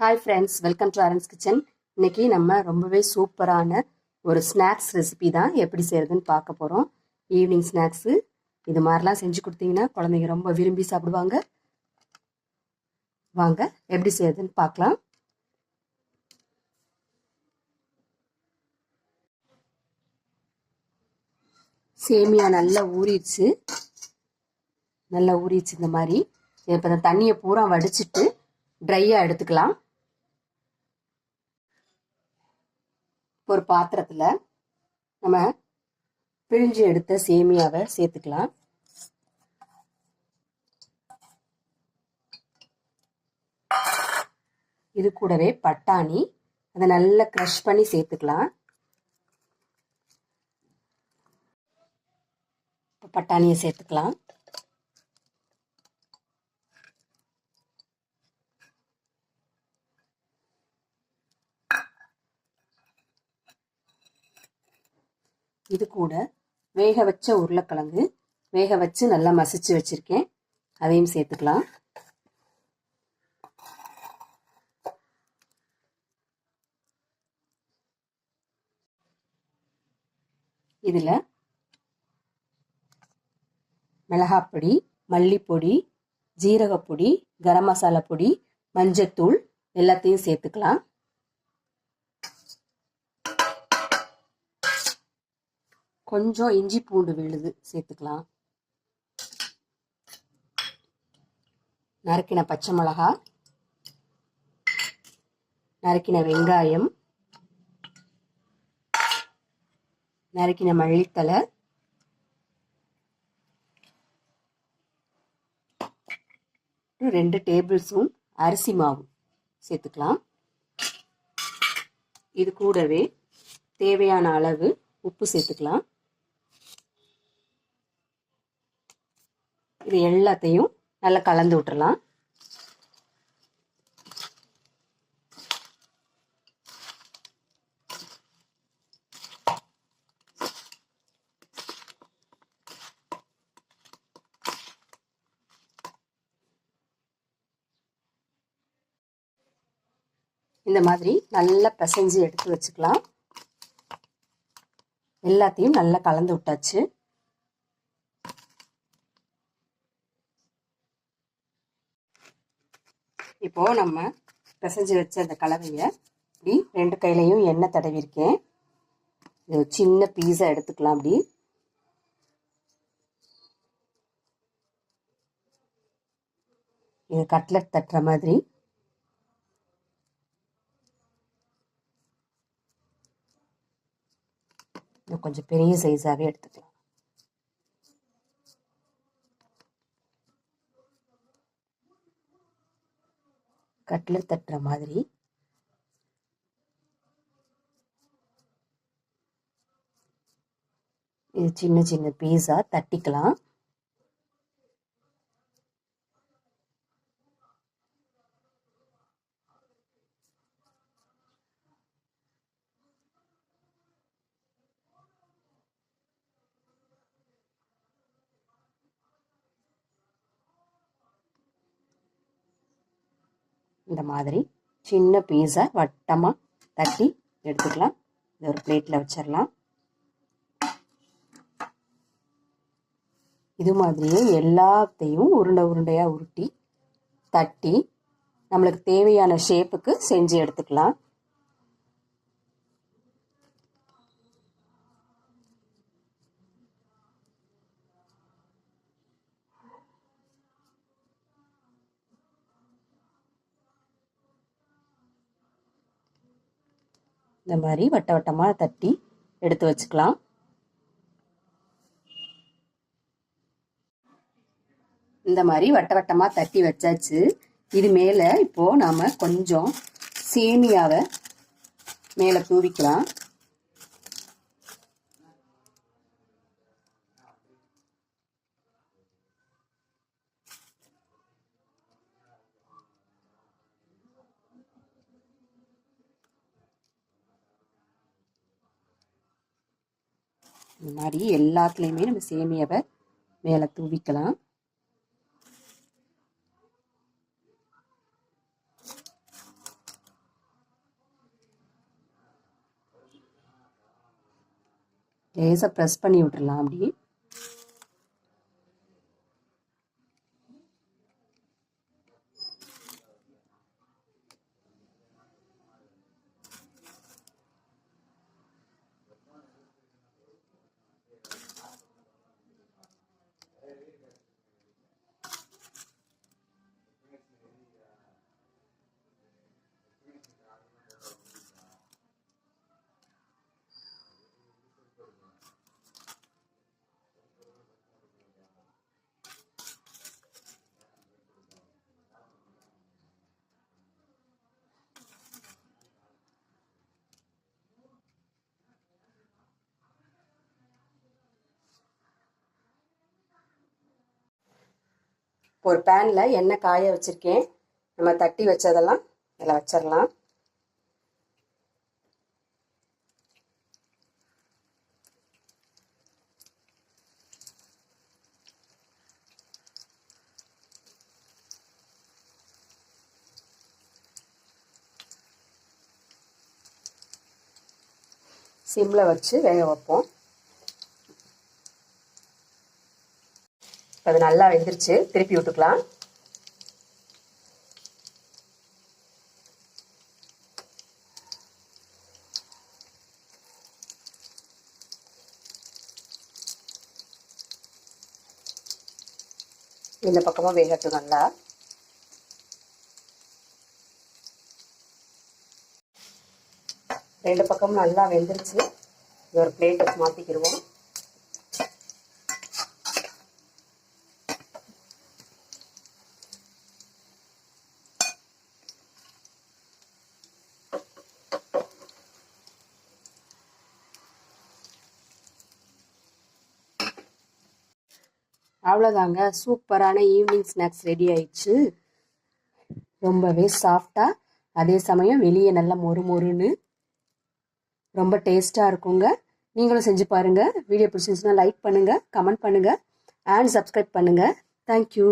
Hi friends, welcome to Aaron's kitchen. இன்னைக்கு நம்ம ரொம்பவே சூப்பரான ஒரு ஸ்நாக்ஸ் ரெசிபி தான் எப்படி செய்யறதுன்னு பார்க்க போகிறோம். ஈவினிங் ஸ்நாக்ஸு இது மாதிரிலாம் செஞ்சு கொடுத்தீங்கன்னா குழந்தைங்க ரொம்ப விரும்பி சாப்பிடுவாங்க. வாங்க எப்படி செய்யறதுன்னு பார்க்கலாம். சேமியா நல்லா ஊறிடுச்சு இந்த மாதிரி. இப்போ இந்த தண்ணியை பூரா வடிச்சிட்டு ட்ரையாக எடுத்துக்கலாம். ஒரு பாத்திரத்தில் நம்ம பிழிஞ்சு எடுத்த சேமியாவை சேர்த்துக்கலாம். இது கூடவே பட்டாணி, அதை நல்லா க்ரஷ் பண்ணி சேர்த்துக்கலாம். பட்டாணியை சேர்த்துக்கலாம். இது கூட வேக வச்ச உருளைக்கிழங்கு வேக வச்சு நல்லா மசிச்சு வச்சிருக்கேன், அதையும் சேர்த்துக்கலாம். இதுல மிளகாப்பொடி, மல்லிப்பொடி, ஜீரகப்பொடி, கரம் மசாலா பொடி, மஞ்சத்தூள் எல்லாத்தையும் சேர்த்துக்கலாம். கொஞ்சம் இஞ்சி பூண்டு விழுது சேர்த்துக்கலாம். நறுக்கின பச்சை மிளகா, நறுக்கின வெங்காயம், நறுக்கின மல்லித்தலை, ரெண்டு டேபிள் ஸ்பூன் அரிசி மாவு சேர்த்துக்கலாம். இது கூடவே தேவையான அளவு உப்பு சேர்த்துக்கலாம். இது எல்லாத்தையும் நல்லா கலந்து விட்டுறலாம். இந்த மாதிரி நல்லா பிசைஞ்சு எடுத்து வச்சுக்கலாம். எல்லாத்தையும் நல்லா கலந்து விட்டாச்சு. இப்போ நம்ம பிசைஞ்சு வச்ச அந்த கலவையை இப்படி ரெண்டு கையிலையும் எண்ணெய் தடவிருக்கேன். இது சின்ன பீஸா எடுத்துக்கலாம். அப்படி இது கட்லெட் தட்டுற மாதிரி கொஞ்சம் பெரிய சைஸாகவே எடுத்துக்கலாம். கட்லெட் தட்டுற மாதிரி இது சின்ன சின்ன பீஸா தட்டிக்கலாம். இந்த மாதிரி சின்ன பீஸா வட்டமாக தட்டி எடுத்துக்கலாம். இது ஒரு பிளேட்டில் வச்சிடலாம். இது மாதிரியே எல்லாத்தையும் உருண்டை உருண்டையாக உருட்டி தட்டி நம்மளுக்கு தேவையான ஷேப்புக்கு செஞ்சு எடுத்துக்கலாம். இந்த மாதிரி வட்ட வட்டமாக தட்டி எடுத்து வச்சுக்கலாம். இந்த மாதிரி வட்ட வட்டமாக தட்டி வச்சாச்சு. இது மேலே இப்போ நாம கொஞ்சம் சேமியாவை மேலே தூவிக்கலாம். இந்த மாதிரி எல்லாத்துலேயுமே நம்ம சேமியாவை மேலே தூவிக்கலாம். லேசாக ப்ரெஸ் பண்ணி விட்டுடலாம் அப்படி. ஒரு பேனில் எண்ணெய் காய வச்சுருக்கேன். நம்ம தட்டி வச்சதெல்லாம் இதில் வச்சிடலாம். சிம்மில் வச்சு வேக வைப்போம். அது நல்லா வெந்துருச்சு, திருப்பி விட்டுக்கலாம். இந்த பக்கமும் வேகட்டும் நல்லா. ரெண்டு பக்கமும் நல்லா வெந்துருச்சு. இது ஒரு பிளேட்டுக்கு மாற்றிக்கிடுவோம். அவ்வளோதாங்க, சூப்பரான ஈவினிங் ஸ்நாக்ஸ் ரெடி ஆயிடுச்சு. ரொம்பவே சாஃப்டாக, அதே சமயம் வெளியே நல்லா மொறு மொறுன்னு ரொம்ப டேஸ்ட்டாக இருக்குங்க. நீங்களும் செஞ்சு பாருங்கள். வீடியோ பிடிச்சிருந்துச்சுன்னா லைக் பண்ணுங்கள், கமெண்ட் பண்ணுங்கள் அண்ட் சப்ஸ்கிரைப் பண்ணுங்கள். தேங்க்யூ.